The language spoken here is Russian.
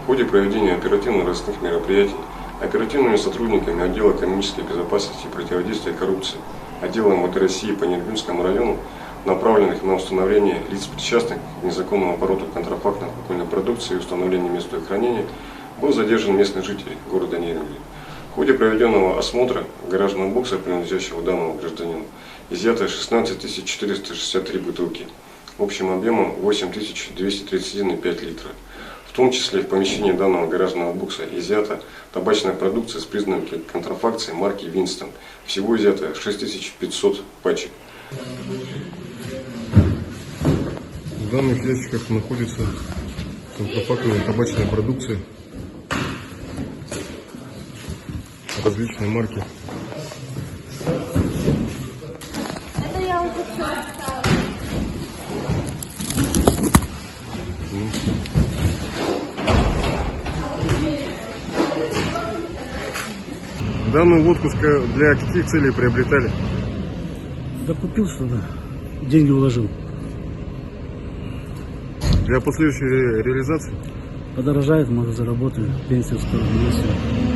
В ходе проведения оперативно-розыскных мероприятий оперативными сотрудниками отдела экономической безопасности и противодействия коррупции отдела МВД России по Нерюнгинскому району, направленных на установление лиц, причастных к незаконному обороту контрафактной алкогольной продукции и установление места ее хранения, был задержан местный житель города Нерюнги. В ходе проведенного осмотра гаражного бокса, принадлежащего данному гражданину, изъято 16 463 бутылки общим объемом 8231,5 литра. В том числе в помещении данного гаражного бокса изъята табачная продукция с признаками контрафакции марки Винстон. Всего изъято 6500 пачек. В данных ящиках находится контрафактная табачная продукция различной марки. Это я уже все оставила. Данную водку для каких целей приобретали? Да купил что-то, деньги уложил. Для последующей реализации? Подорожает, может заработаю, пенсию скоро есть.